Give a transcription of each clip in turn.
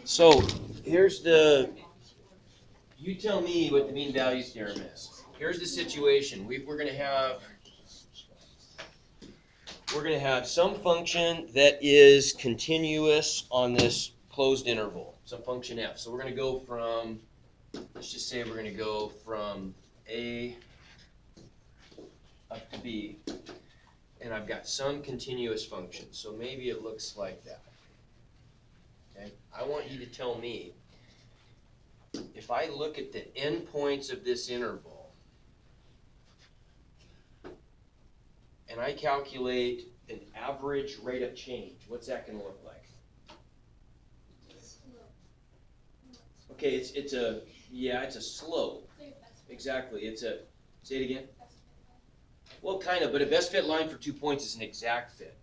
So here's you tell me what the mean value theorem is. Here's the situation. We're going to have some function that is continuous on this closed interval, some function f. So we're going to go from, let's just say we're going to go from a up to b, and I've got some continuous function. So maybe it looks like that. Okay? I want you to tell me, if I look at the endpoints of this interval, and I calculate an average rate of change, what's that going to look like? Okay, it's a slope. Exactly. Say it again. Well, kind of, but a best fit line for 2 points is an exact fit.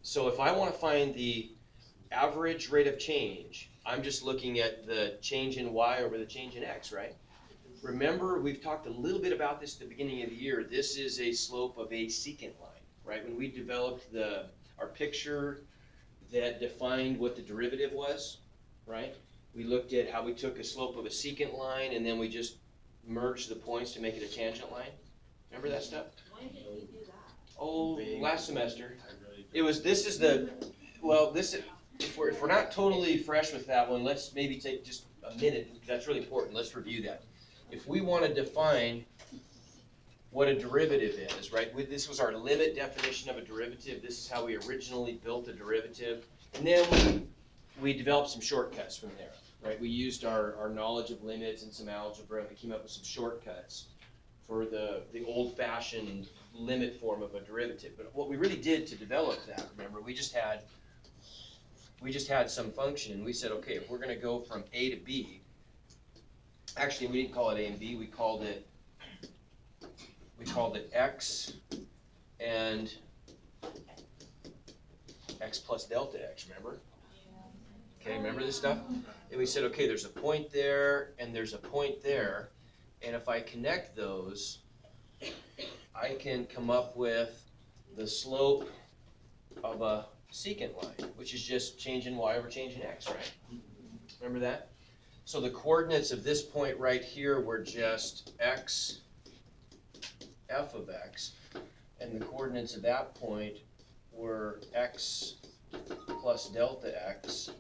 So if I want to find the average rate of change, I'm just looking at the change in y over the change in x, right? Remember, we've talked a little bit about this at the beginning of the year. This is a slope of a secant line, right? When we developed our picture that defined what the derivative was, right? We looked at how we took a slope of a secant line and then we just merged the points to make it a tangent line. Remember that stuff? When did we do that? Oh, last semester. If we're not totally fresh with that one, let's maybe take just a minute, because that's really important. Let's review that. If we want to define what a derivative is, right? This was our limit definition of a derivative. This is how we originally built a derivative. And then we developed some shortcuts from there, right? We used our knowledge of limits and some algebra, and we came up with some shortcuts for the old-fashioned limit form of a derivative. But what we really did to develop that, remember, we just had some function, and we said, okay, if we're going to go from a to b, actually we didn't call it a and b, we called it x and x plus delta x, remember? Okay, remember this stuff? And we said, okay, there's a point there and there's a point there, and if I connect those, I can come up with the slope of a secant line, which is just change in y over change in x, right? Remember that? So the coordinates of this point right here were just x, f of x, and the coordinates of that point were x plus delta x,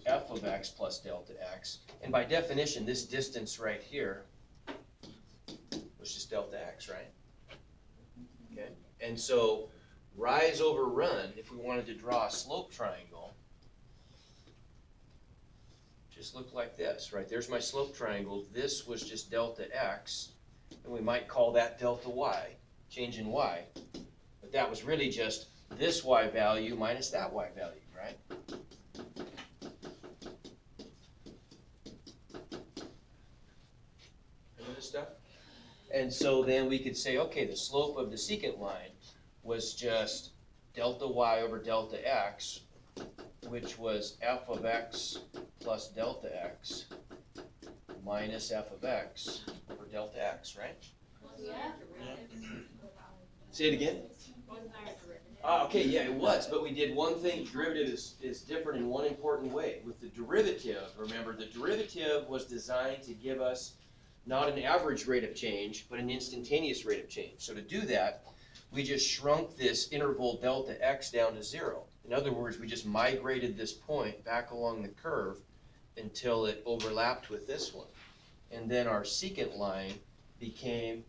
f of x plus delta x, and by definition, this distance right here was just delta x, right? Okay, and so rise over run, if we wanted to draw a slope triangle, just look like this, right? There's my slope triangle. This was just delta x, and we might call that delta y, change in y. But that was really just this y value minus that y value, right? Remember this stuff? And so then we could say, okay, the slope of the secant line was just delta y over delta x, which was f of x plus delta x minus f of x over delta x, right? Yeah. Say it again. Okay, yeah, it was, but we did one thing. Derivative is different in one important way. With the derivative, remember, the derivative was designed to give us not an average rate of change, but an instantaneous rate of change. So to do that, we just shrunk this interval delta x down to 0. In other words, we just migrated this point back along the curve until it overlapped with this one. And then our secant line became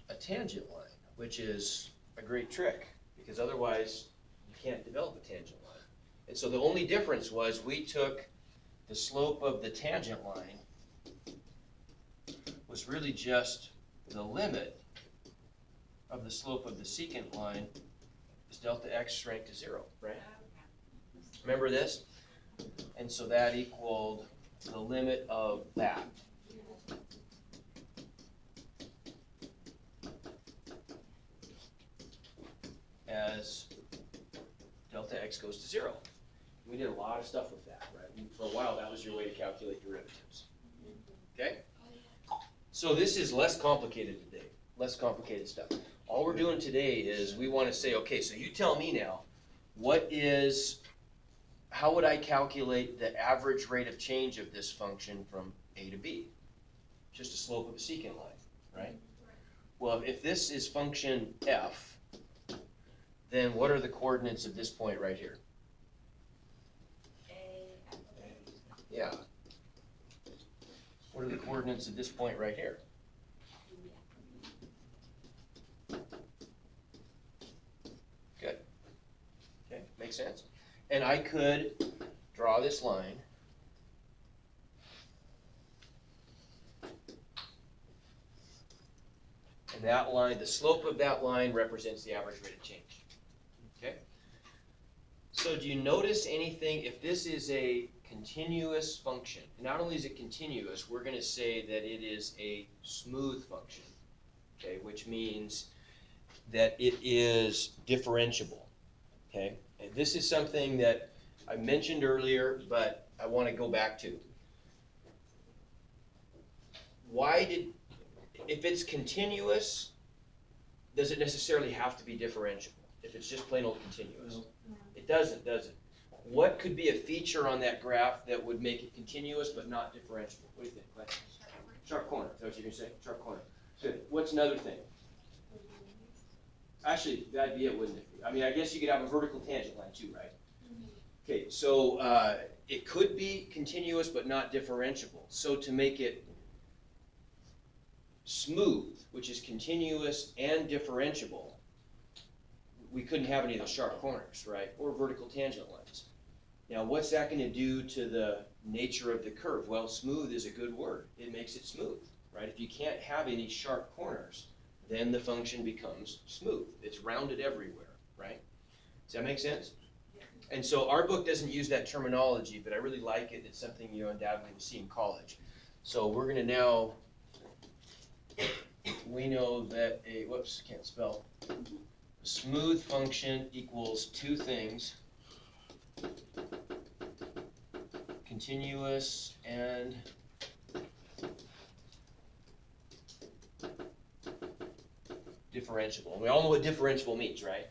a tangent line, which is a great trick, because otherwise you can't develop a tangent line. And so the only difference was we took the slope of the tangent line was really just the limit of the slope of the secant line is delta x shrank to 0, right? Remember this? And so that equaled the limit of that. As delta x goes to 0. We did a lot of stuff with that, right? And for a while, that was your way to calculate derivatives. Okay? So this is less complicated today, less complicated stuff. All we're doing today is we want to say, okay, so you tell me now, what is how would I calculate the average rate of change of this function from A to B? Just a slope of a secant line, right? Well, if this is function f, then what are the coordinates of this point right here? Yeah. What are the coordinates of this point right here? Good. Okay, makes sense. And I could draw this line. And that line, the slope of that line represents the average rate of change. Okay? So do you notice anything, if this is a continuous function, not only is it continuous, we're going to say that it is a smooth function, okay, which means that it is differentiable, okay? And this is something that I mentioned earlier, but I want to go back to. If it's continuous, does it necessarily have to be differentiable? If it's just plain old continuous? No. It doesn't, does it? What could be a feature on that graph that would make it continuous but not differentiable? What do you think, Clay? Sharp corner. Is that what you're going to say? Sharp corner. Good. What's another thing? Actually, that'd be it, wouldn't it? I mean, I guess you could have a vertical tangent line too, right? Okay, so it could be continuous but not differentiable. So to make it smooth, which is continuous and differentiable, we couldn't have any of those sharp corners, right? Or vertical tangent lines. Now, what's that going to do to the nature of the curve? Well, smooth is a good word. It makes it smooth, right? If you can't have any sharp corners, then the function becomes smooth. It's rounded everywhere, right? Does that make sense? And so our book doesn't use that terminology, but I really like it. It's something you undoubtedly will see in college. So we're going to now, we know that a, whoops, can't spell. A smooth function equals two things, continuous and differentiable. And we all know what differentiable means, right?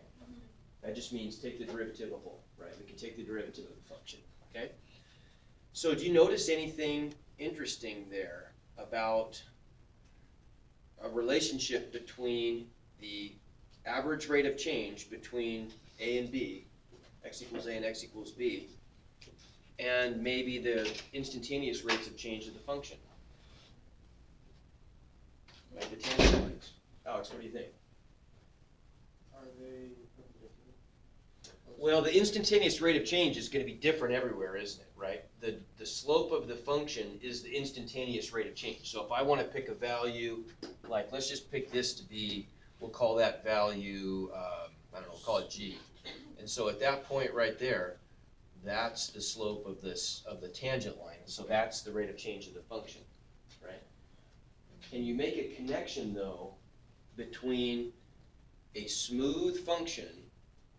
That just means take the derivative of both, right? We can take the derivative of the function, okay? So do you notice anything interesting there about a relationship between the average rate of change between A and B, x equals A and x equals B, and maybe the instantaneous rates of change of the function? Like the tangent lines. Alex, what do you think? Are they perpendicular? Well, the instantaneous rate of change is going to be different everywhere, isn't it, right? The slope of the function is the instantaneous rate of change. So if I want to pick a value, like let's just pick this to be, we'll call that value, I don't know, call it G. And so at that point right there, that's the slope of this, of the tangent line. So that's the rate of change of the function, right? Can you make a connection, though, between a smooth function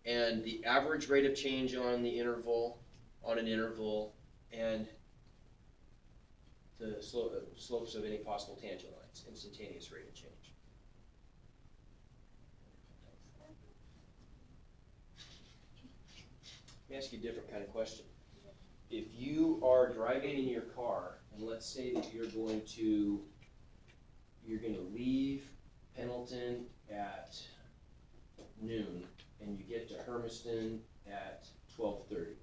and the average rate of change on the interval, on an interval, and the slopes of any possible tangent lines, instantaneous rate of change? Let me ask you a different kind of question. If you are driving in your car, and let's say that you're going to leave Pendleton at noon, and you get to Hermiston at 12:30,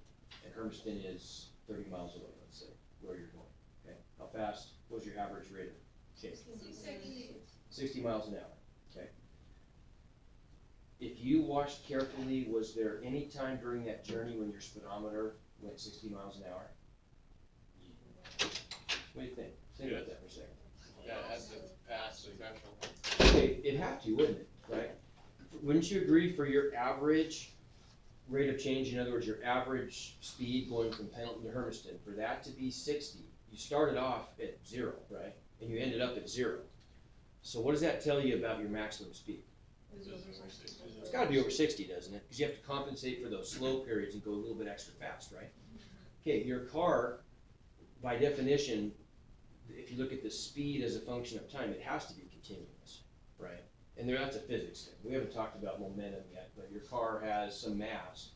and Hermiston is 30 miles away, let's say, where you're going, okay? How fast was your average rate of change? 60 miles an hour, okay? If you watched carefully, was there any time during that journey when your speedometer went 60 miles an hour? What do you think? Think about that for a second. Yeah, it has to pass the threshold. Okay, it'd have to, wouldn't it, right? Wouldn't you agree for your average rate of change, in other words, your average speed going from Pendleton to Hermiston, for that to be 60, you started off at 0, right? And you ended up at 0. So what does that tell you about your maximum speed? It's gotta be over 60, doesn't it? Because you have to compensate for those slow periods and go a little bit extra fast, right? Okay, your car, by definition, if you look at the speed as a function of time, it has to be continuous, right? And that's a physics thing. We haven't talked about momentum yet, but your car has some mass.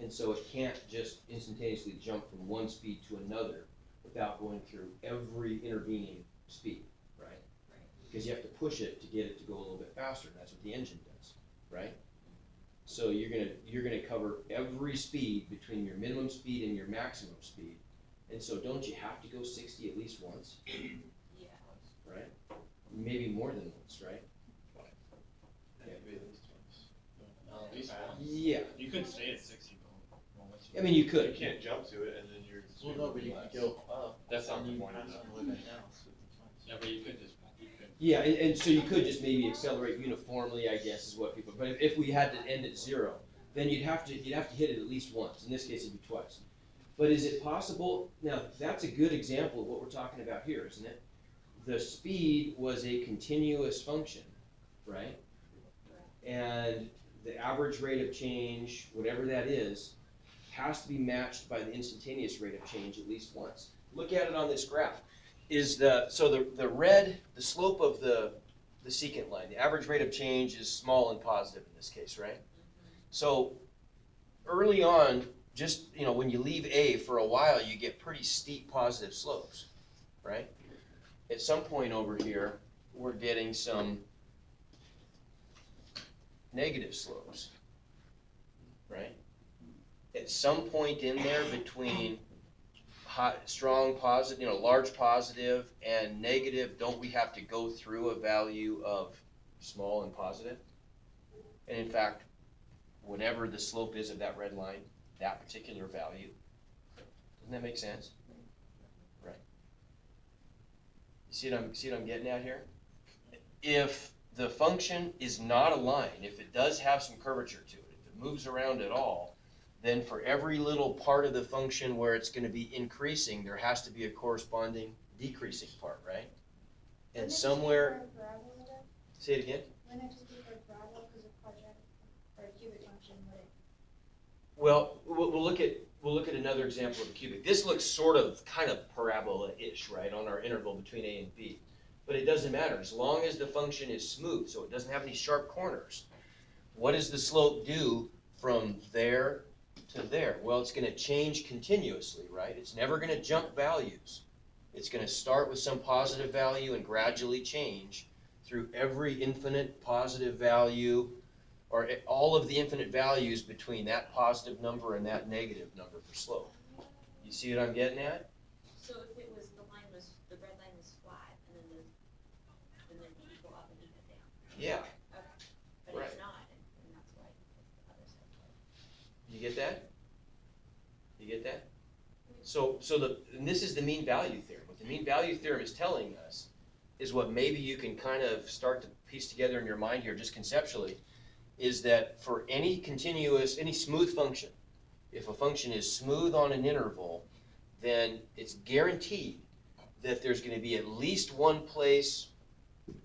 And so it can't just instantaneously jump from one speed to another without going through every intervening speed, right? Because you have to push it to get it to go a little bit faster, and that's what the engine does, right? So you're gonna cover every speed between your minimum speed and your maximum speed. And so don't you have to go 60 at least once, Yeah. right? Maybe more than once, right? Maybe at least once. No, at least once. Yeah, You could stay at 60 though. I mean, you You could. can't jump to it and then you're. Well, no, but you less. could go up. That's not and the you point of pass that. the limit now, so it's fine. Yeah, but you could. Yeah, and so you could just maybe accelerate uniformly, I guess, is what people, but if we had to end at 0, then you'd have to hit it at least once. In this case, it'd be twice. But is it possible, now, that's a good example of what we're talking about here, isn't it? The speed was a continuous function, right? And the average rate of change, whatever that is, has to be matched by the instantaneous rate of change at least once. Look at it on this graph. The red, the slope of the secant line, the average rate of change is small and positive in this case, right? So early on, just, when you leave A for a while, you get pretty steep positive slopes, right? At some point over here, we're getting some negative slopes, right? At some point in there between strong positive, large positive and negative, don't we have to go through a value of small and positive? And in fact, whatever the slope is of that red line, that particular value. Doesn't that make sense? Right. You see what I'm getting at here? If the function is not a line, if it does have some curvature to it, if it moves around at all, then for every little part of the function where it's going to be increasing, there has to be a corresponding decreasing part, right? And somewhere, say it again? Wouldn't it just be for a parabola because of quadratic or a cubic function, would it? Well, we'll look at another example of a cubic. This looks sort of kind of parabola-ish, right, on our interval between A and B. But it doesn't matter, as long as the function is smooth, so it doesn't have any sharp corners. What does the slope do from there to there? Well, it's going to change continuously, right? It's never going to jump values. It's going to start with some positive value and gradually change through every infinite positive value, or all of the infinite values between that positive number and that negative number for slope. You see what I'm getting at? So if it was, the red line was flat, and then you go up and you go down. Yeah. But Right. it's not, and that's why the other side. You get that? You get that? And this is the mean value theorem. What the mean value theorem is telling us is what maybe you can kind of start to piece together in your mind here, just conceptually, is that for any smooth function, if a function is smooth on an interval, then it's guaranteed that there's going to be at least one place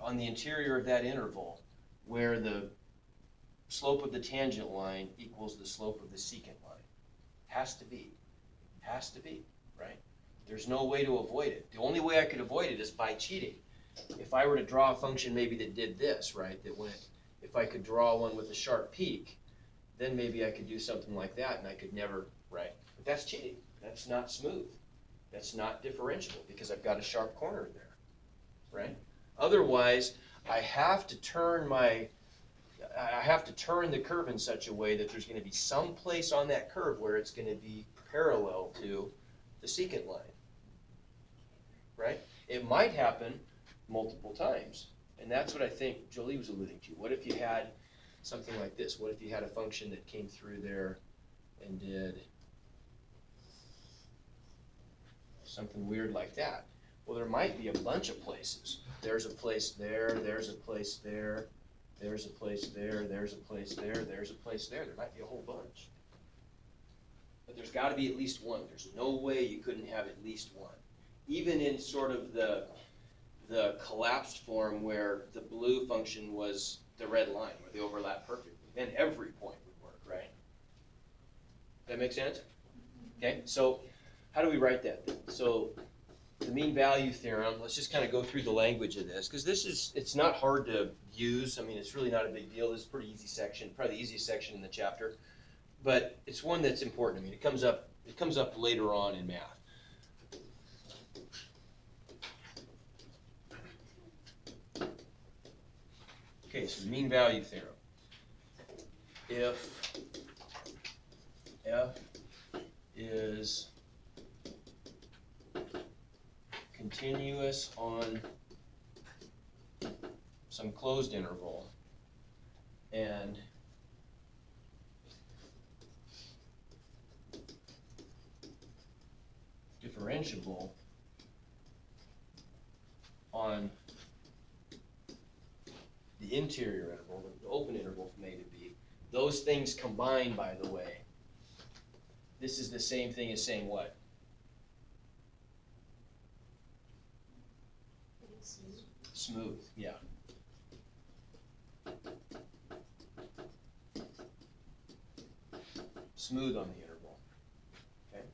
on the interior of that interval where the slope of the tangent line equals the slope of the secant line. Has to be, right? There's no way to avoid it. The only way I could avoid it is by cheating. If I were to draw a function maybe that did this, right, if I could draw one with a sharp peak, then maybe I could do something like that and I could never, right? But that's cheating. That's not smooth. That's not differentiable because I've got a sharp corner there, right? Otherwise, I have to turn the curve in such a way that there's going to be some place on that curve where it's going to be parallel to the secant line, right? It might happen multiple times, and that's what I think Jolie was alluding to. What if you had something like this? What if you had a function that came through there and did something weird like that? Well, there might be a bunch of places. There's a place there, there's a place there, there's a place there, there's a place there, there's a place there. There might be a whole bunch. But there's got to be at least one. There's no way you couldn't have at least one. Even in sort of the collapsed form where the blue function was the red line, where they overlap perfectly, then every point would work, right? That make sense? Okay, so how do we write that then? So the mean value theorem, let's just kind of go through the language of this, because it's not hard to use. I mean, it's really not a big deal. This is a pretty easy section, probably the easiest section in the chapter. but it's one that's important. I mean, it comes up later on in math. Okay, so the mean value theorem. If f is continuous on some closed interval and differentiable on the interior interval, the open interval from A to B, those things combined, by the way, this is the same thing as saying what? Smooth, yeah. Smooth on the interval, okay?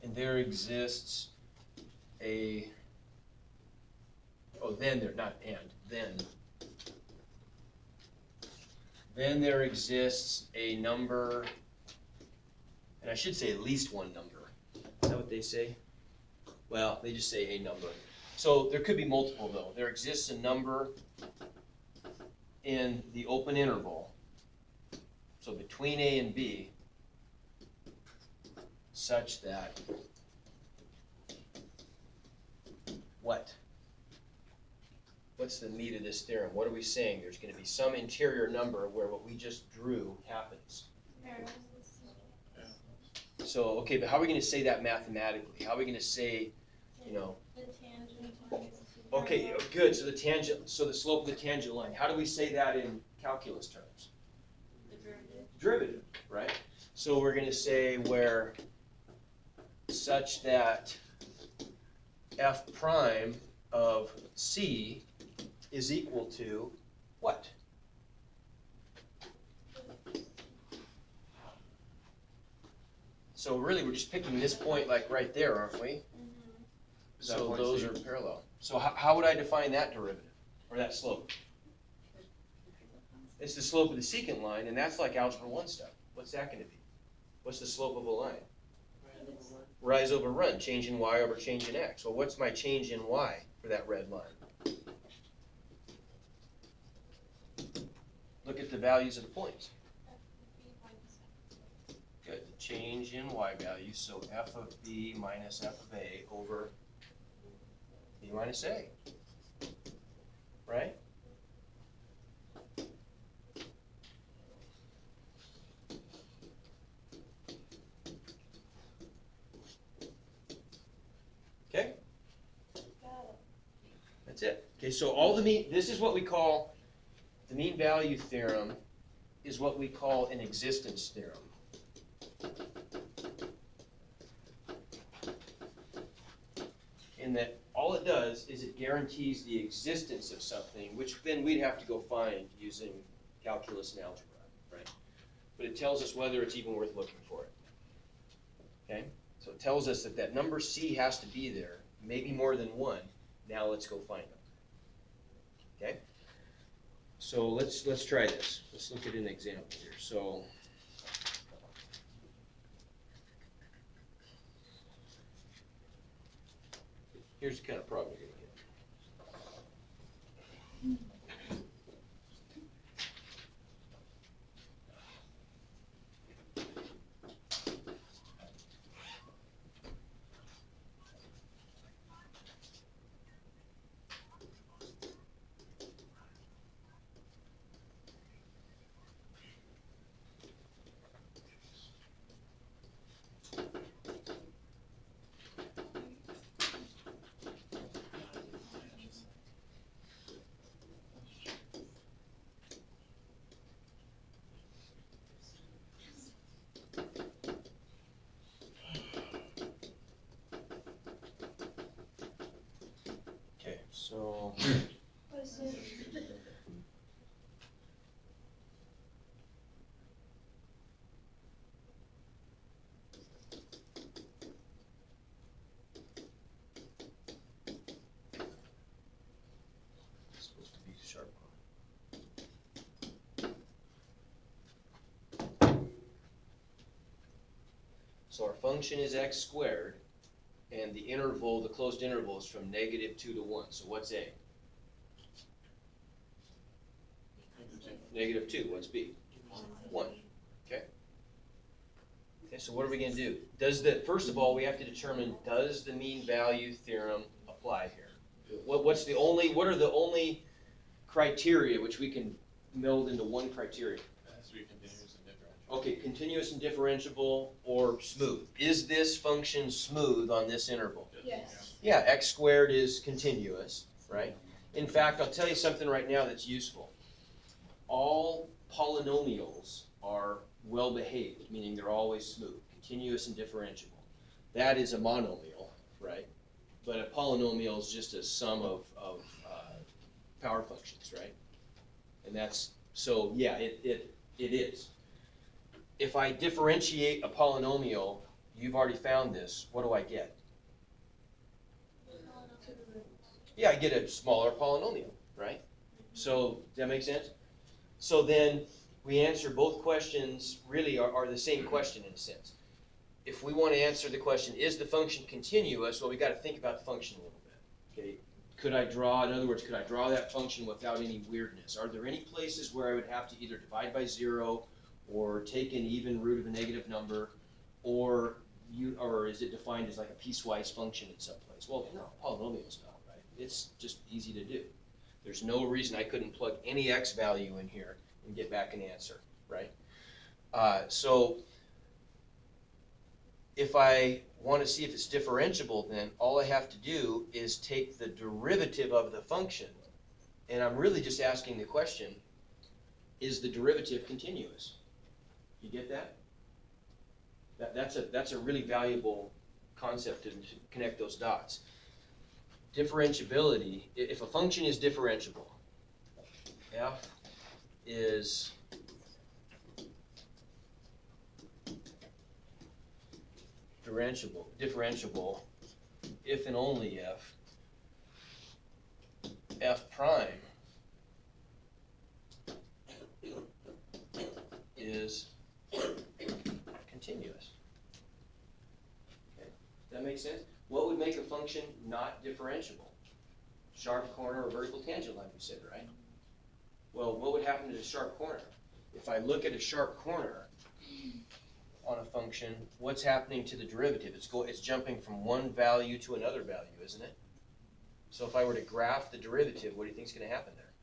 And there exists a, then there exists a number, and I should say at least one number. Is that what they say? Well, they just say a number. So there could be multiple though. There exists a number in the open interval, so between A and B, such that what? What's the meat of this theorem? What are we saying? There's going to be some interior number where what we just drew happens. So, okay, but how are we going to say that mathematically? How are we going to say, you know? The tangent line. Okay, good. So the tangent, so the slope of the tangent line. How do we say that in calculus terms? The derivative. Derivative, right? So we're going to say where such that f prime of c is equal to what? So really, we're just picking this point like right there, aren't we? Is that So point those C? are parallel. So how would I define that derivative, or that slope? It's the slope of the secant line, and that's like algebra 1 stuff. What's that going to be? What's the slope of a line? Rise over run, change in y over change in x. Well, what's my change in y for that red line? Look at the values of the points. Good, the change in y value, so f of b minus f of a over b minus a, right? Okay? That's it. Okay, so all the mean, this is what we call, the mean value theorem is what we call an existence theorem. In that all it does is it guarantees the existence of something, which then we'd have to go find using calculus and algebra, right? But it tells us whether it's even worth looking for it. Okay? So it tells us that that number c has to be there, maybe more than one. Now let's go find them. Okay? So let's try this. Let's look at an example here. So here's the kind of problem you're going to get. Okay, so What is it? So our function is x squared, and the interval, the closed interval, is from -2 to 1. So what's a? -2. What's b? 1. Okay. Okay, so what are we going to do? First of all, we have to determine, does the mean value theorem apply here? What are the only criteria which we can meld into one criteria? It has to be continuous and differential. Okay, continuous and differentiable or smooth. Is this function smooth on this interval? Yes. Yeah, x squared is continuous, right? In fact, I'll tell you something right now that's useful. All polynomials are well behaved, meaning they're always smooth, continuous and differentiable. That is a monomial, right? But a polynomial is just a sum of power functions, right? And that's, so yeah, it is. If I differentiate a polynomial, you've already found this, what do I get? Yeah, I get a smaller polynomial, right? So, does that make sense? So then, we answer both questions, really are the same question in a sense. If we want to answer the question, is the function continuous, well, we got to think about the function a little bit. Okay, could I draw, in other words, could I draw that function without any weirdness? Are there any places where I would have to either divide by 0, or take an even root of a negative number, or is it defined as like a piecewise function in some place? Well, no, polynomials not, right? It's just easy to do. There's no reason I couldn't plug any x value in here and get back an answer, right? So if I want to see if it's differentiable, then all I have to do is take the derivative of the function, and I'm really just asking the question, is the derivative continuous? You get that? That's a really valuable concept to connect those dots. Differentiability, if a function is differentiable, f is differentiable if and only if f prime is continuous. Okay, that makes sense? What would make a function not differentiable? Sharp corner or vertical tangent line, we said, right? Well, what would happen to the sharp corner? If I look at a sharp corner on a function, what's happening to the derivative? It's jumping from one value to another value, isn't it? So if I were to graph the derivative, what do you think is going to happen there?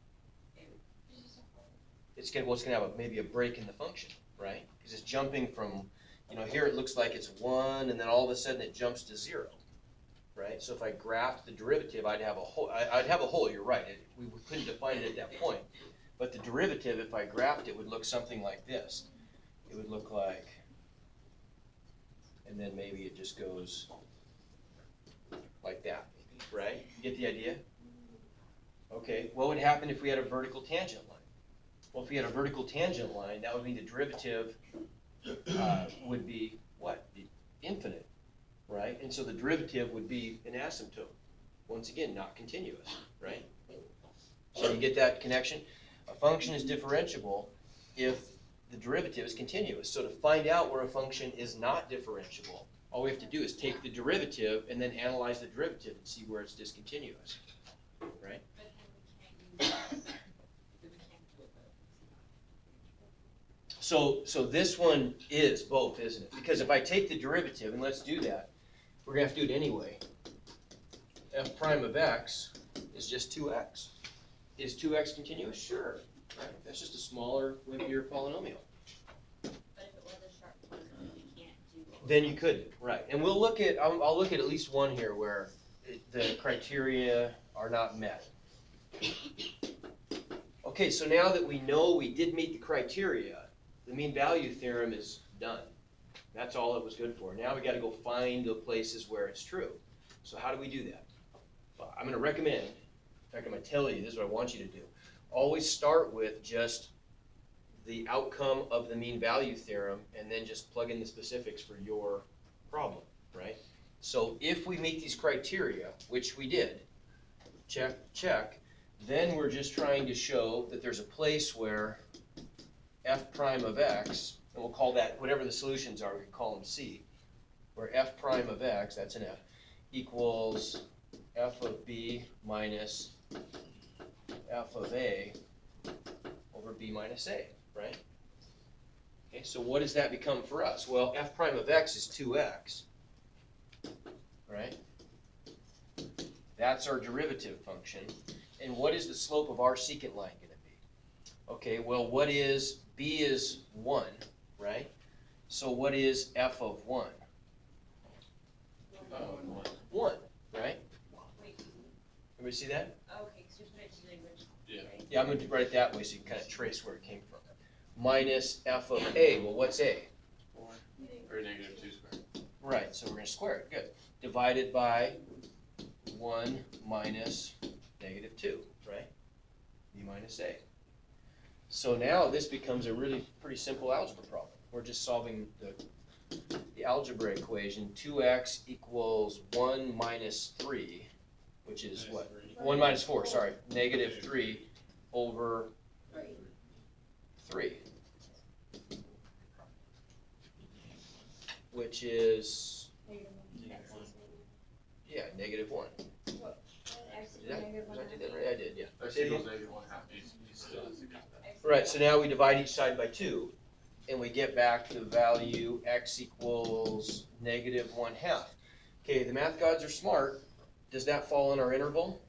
It's going to have maybe a break in the function, right? Because it's jumping from, here it looks like it's 1, and then all of a sudden it jumps to 0, right? So if I graphed the derivative, I'd have a hole. You're right. We couldn't define it at that point. But the derivative, if I graphed it, would look something like this. It would look like, and then maybe it just goes like that, right? You get the idea? Okay, what would happen if we had a vertical tangent line? Well, if we had a vertical tangent line, that would mean the derivative would be what? Infinite, right? And so the derivative would be an asymptote. Once again, not continuous, right? So you get that connection? A function is differentiable if the derivative is continuous. So to find out where a function is not differentiable, all we have to do is take the derivative and then analyze the derivative and see where it's discontinuous, right? So this one is both, isn't it? Because if I take the derivative, and let's do that, we're going to have to do it anyway. F prime of x is just 2x. Is 2x continuous? Sure. Right? That's just a smaller, wimpier polynomial. But if it was a sharp corner, you can't do it. Then you couldn't, right. And we'll look at, I'll look at least one here where the criteria are not met. Okay, so now that we know we did meet the criteria, the mean value theorem is done. That's all it was good for. Now we got to go find the places where it's true. So how do we do that? Well, I'm going to recommend, in fact I'm going to tell you, this is what I want you to do. Always start with just the outcome of the mean value theorem and then just plug in the specifics for your problem, right? So if we meet these criteria, which we did, check, check, then we're just trying to show that there's a place where f prime of x, and we'll call that, whatever the solutions are, we can call them C, where f prime of x, that's an f, equals f of b minus f of a over b minus a, right? Okay, so what does that become for us? Well, f prime of x is 2x, right? That's our derivative function. And what is the slope of our secant line going to be? Okay, well, what is, b is 1, right? So what is f of 1? 1, right? Wait, Everybody see that? okay, so you put it to the original. Yeah. right? Yeah, I'm going to write it that way so you can kind of trace where it came from. Minus f of a. Well, what's a? Or negative 2 squared. Right, so we're going to square it. Good. Divided by 1 minus negative 2, right? B minus a. So now this becomes a really pretty simple algebra problem. We're just solving the algebra equation. 2x equals 1 minus 3, which is what? 1 minus 4, sorry. Negative 3 over 3. Which is, yeah, negative 1. Did I do that right? I did, yeah. X Say it equals again. negative 1/2. He still has to get that. Right, so now we divide each side by 2, and we get back the value x equals negative 1/2. Okay, the math gods are smart. Does that fall in our interval?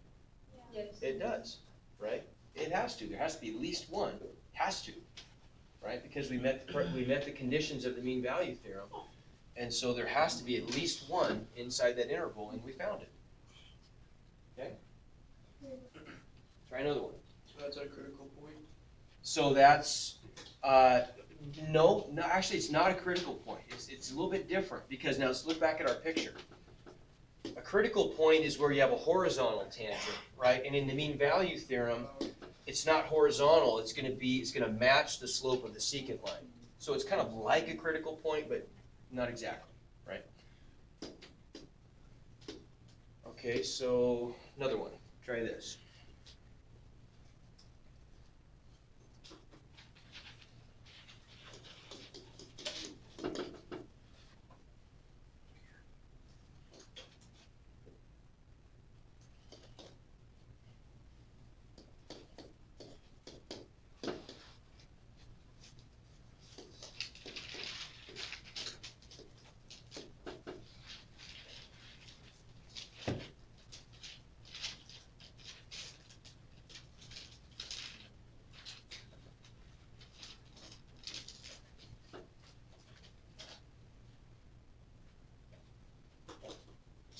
Yes. It does, right? It has to. There has to be at least one. Has to, right? Because we met the conditions of the mean value theorem, and so there has to be at least one inside that interval, and we found it. Okay. Try another one. So that's our critical point? So that's, no, actually it's not a critical point. It's a little bit different because now let's look back at our picture. A critical point is where you have a horizontal tangent, right? And in the mean value theorem, it's not horizontal, it's gonna match the slope of the secant line. So it's kind of like a critical point, but not exactly, right? Okay, so another one, try this.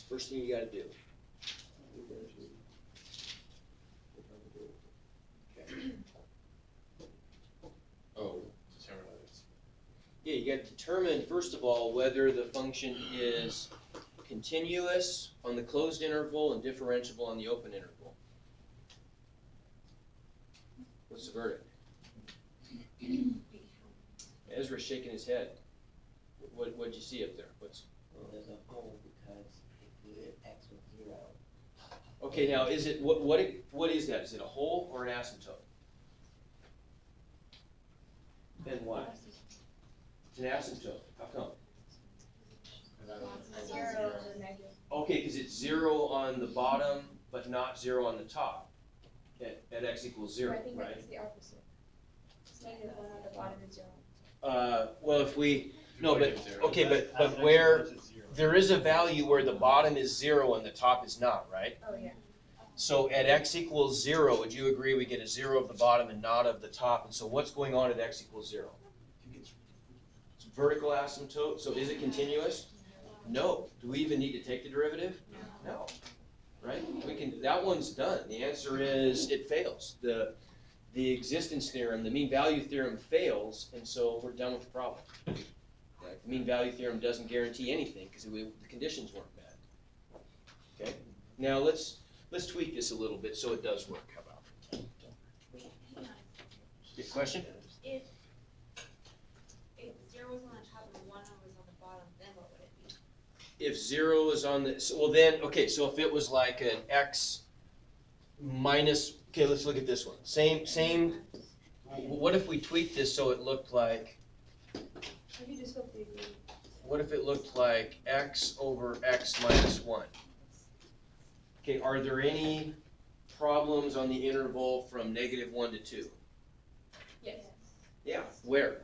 First thing you gotta do. Oh, determine that it's. Yeah, you gotta determine, first of all, whether the function is continuous on the closed interval and differentiable on the open interval. What's the verdict? Ezra's shaking his head. What'd you see up there? Well, there's a hole because if x was 0. Okay, now is it, what is that? Is it a hole or an asymptote? Then what? It's an asymptote. How come? Zero is a negative. Okay, because it's 0 on the bottom, but not 0 on the top. At x equals 0, I think right? that's the opposite. It's negative 1 on the bottom and 0. Well, if we, no, but, okay, but where, there is a value where the bottom is 0 and the top is not, right? Oh, yeah. So at x equals 0, would you agree we get a 0 of the bottom and not of the top? And so what's going on at x equals 0? It's vertical asymptote, so is it continuous? No. Do we even need to take the derivative? No. Right? We can, that one's done. The answer is it fails. The existence theorem, the mean value theorem fails, and so we're done with the problem. Right? The mean value theorem doesn't guarantee anything because the conditions weren't met. Okay? Now let's tweak this a little bit so it does work. How about? Wait, hang on. Good question? If 0 was on the top and 1 was on the bottom, then what would it be? If 0 is on the, well then, okay, so if it was like an x minus, okay, let's look at this one. Same, what if we tweak this so it looked like, If you just go through the what if it looked like x over x minus 1? Okay, are there any problems on the interval from -1 to 2? Yes. Yeah, where?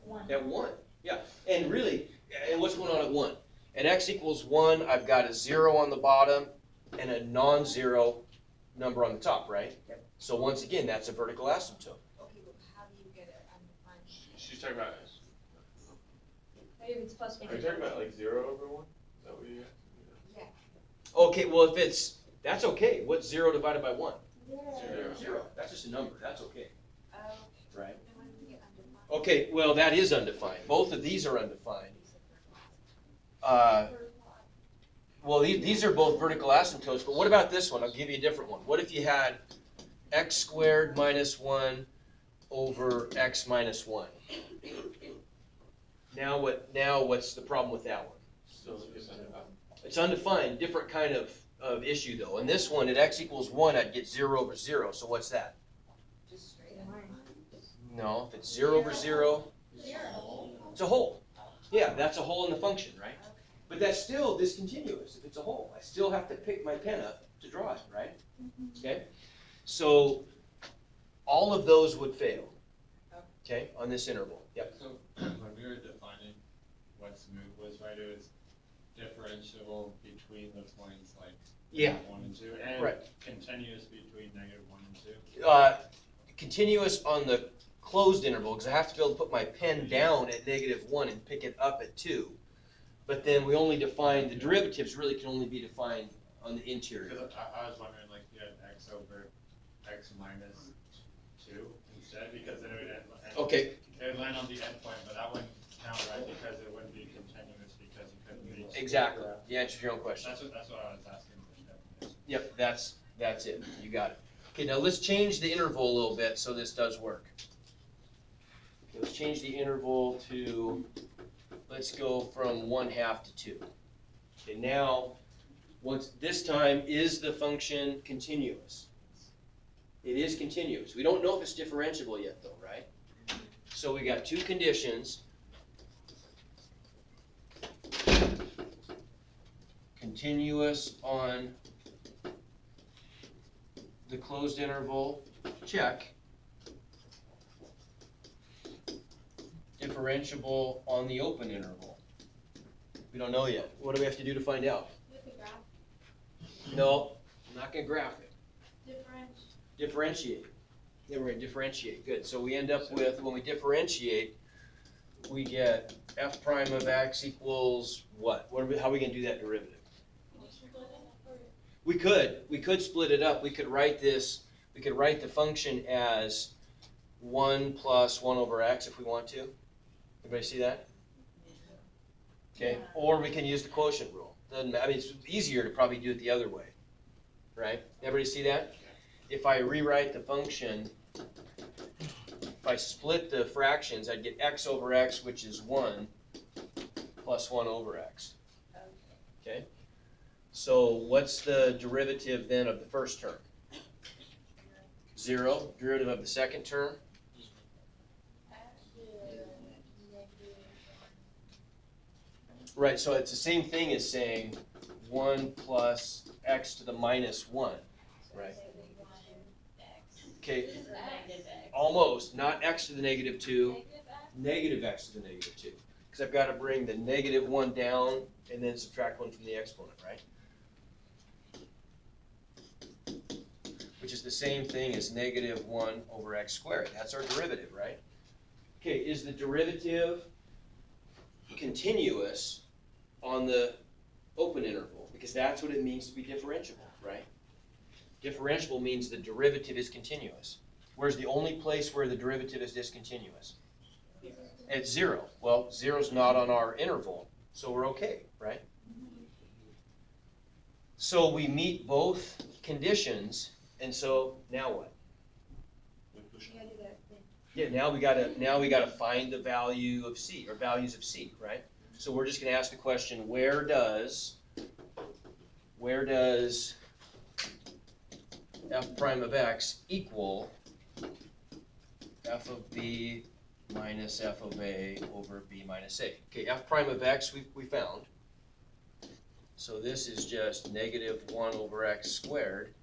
One. At 1, yeah. And really, and what's going on at 1? At x equals 1, I've got a 0 on the bottom and a non-zero number on the top, right? Yep. So once again, that's a vertical asymptote. Okay, but how do you get it undefined? She's talking about, Maybe it's plus one. are you talking about like 0 over 1? Is that what you Yeah. Okay, well, that's okay. What's 0 divided by 1? Zero. 0. That's just a number. That's okay. Right. And when we get undefined? Okay, well, that is undefined. Both of these are undefined. Well, these are both vertical asymptotes, but what about this one? I'll give you a different one. What if you had x squared minus 1 over x minus 1? Now what's the problem with that one? Still, it's undefined. It's undefined, different kind of issue though. In this one, at x equals 1, I'd get 0 over 0, so what's that? Just straight No, if it's 0 over 0, it's a hole. Yeah, that's a hole in the function, right? But that's still discontinuous if it's a hole. I still have to pick my pen up to draw it, right? Okay? So all of those would fail, okay, on this interval. Yep. So when we were defining what smooth was, right, it was differentiable between the points like Yeah. 1 and 2, and Right. continuous between -1 and 2. Continuous on the closed interval, because I have to be able to put my pen down at -1 and pick it up at 2. But then we only define, the derivatives really can only be defined on the interior. Because I was wondering, like, you had x over x minus 2 instead, because then it would end, Okay, it would land on the endpoint, but that wouldn't count, right, because it wouldn't be continuous, because you couldn't reach. exactly. You answered your own question. That's what I was asking for definition. Yep, that's it. You got it. Okay, now let's change the interval a little bit so this does work. Okay, let's change the interval to, let's go from 1/2 to 2. Okay, now, this time, is the function continuous? It is continuous. We don't know if it's differentiable yet though, right? So we got two conditions. Continuous on the closed interval, check. Differentiable on the open interval. We don't know yet. What do we have to do to find out? With the graph, No, I'm not gonna graph it. differentiate. Differentiate. Yeah, we're gonna differentiate, good. So we end up with, when we differentiate, we get f prime of x equals what? How are we gonna do that derivative? We could split it up. We could write the function as 1 plus 1 over x if we want to. Everybody see that? Okay, or we can use the quotient rule. It's easier to probably do it the other way, right? Everybody see that? If I rewrite the function, if I split the fractions, I'd get x over x, which is 1, plus 1 over x. Okay? So what's the derivative then of the first term? 0. Derivative of the second term? Right, so it's the same thing as saying 1 plus x to the minus 1, right? Okay, almost, not x to the negative 2, negative x to the negative 2. Because I've got to bring the negative 1 down and then subtract 1 from the exponent, right? Which is the same thing as negative 1 over x squared. That's our derivative, right? Okay, is the derivative continuous on the open interval? Because that's what it means to be differentiable, right? Differentiable means the derivative is continuous. Where's the only place where the derivative is discontinuous? At 0. Well, 0's not on our interval, so we're okay, right? So we meet both conditions, and so now what? You gotta do that thing. Yeah, now we gotta find the value of c, or values of c, right? So we're just gonna ask the question, where does f prime of x equal f of b minus f of a over b minus a. Okay, f prime of x we found. So this is just negative 1 over x squared.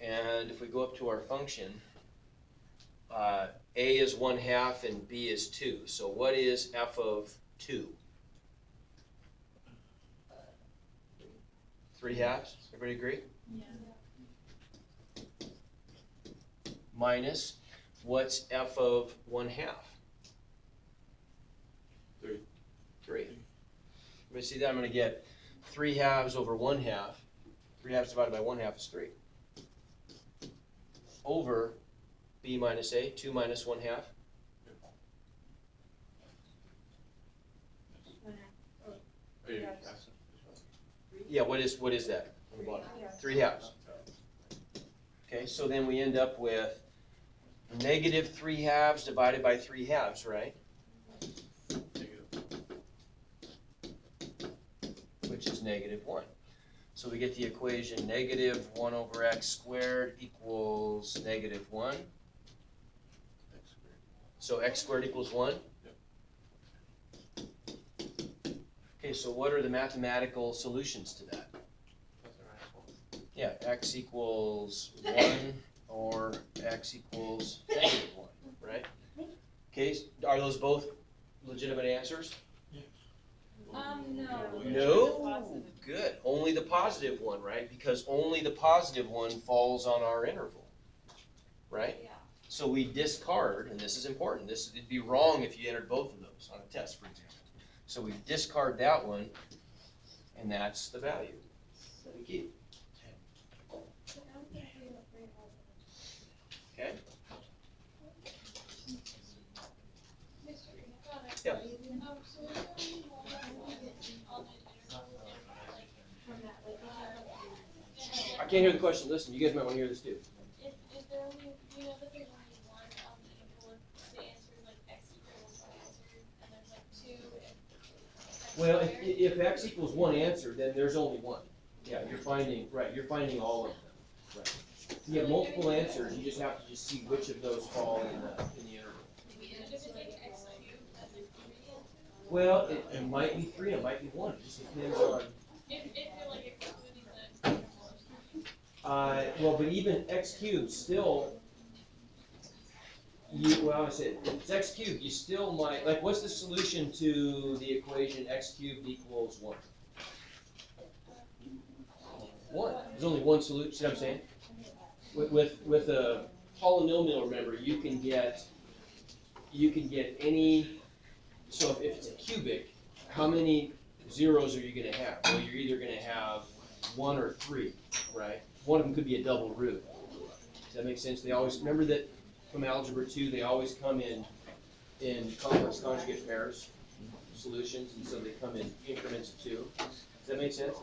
And if we go up to our function, a is 1/2 and b is 2. So what is f of 2? 3/2? Everybody agree? Yeah. Minus, what's f of 1/2? 3. 3. Let me see that. I'm going to get 3/2 over 1/2. 3/2 divided by 1/2 is 3. Over b minus a, 2 minus 1/2. Are you Yes. asking? Yeah, what is that on the bottom? 3/2. Okay, so then we end up with negative 3/2 divided by 3/2, right? Negative. Which is negative 1. So we get the equation negative 1 over x squared equals negative 1. X squared. So x squared equals 1? Okay, so what are the mathematical solutions to that? That's a radical. Yeah, x equals 1 or x equals negative 1, right? Okay, are those both legitimate answers? No. No? Good. Only the positive one, right? Because only the positive one falls on our interval, right? Yeah. So we discard, and this is important, it'd be wrong if you entered both of those on a test, for example. So we discard that one, and that's the value that we keep. Okay? Yeah. I can't hear the question. Listen, you guys might want to hear this too. Is there only, do you know that there's only one interval if the answer is like x equals one answer, and there's like two if Well, if x equals one answer, then there's only one. Yeah, you're finding all of them. Right. If you have multiple answers, you just have to just see which of those fall in the interval. if it's like x cubed, that's like three answers? Well, it might be 3, it might be 1. It just depends on. If you're like excluding the interval of three. Well, but even x cubed still. I said if it's x cubed, you still might like. What's the solution to the equation x cubed equals 1? 1. There's only one solution. See what I'm saying? With a polynomial, remember, you can get any. So if it's a cubic, how many zeros are you going to have? Well, you're either going to have 1 or 3, right? One of them could be a double root. Does that make sense? They always remember that from algebra 2. They always come in complex conjugate pairs solutions, and so they come in increments of 2. Does that make sense?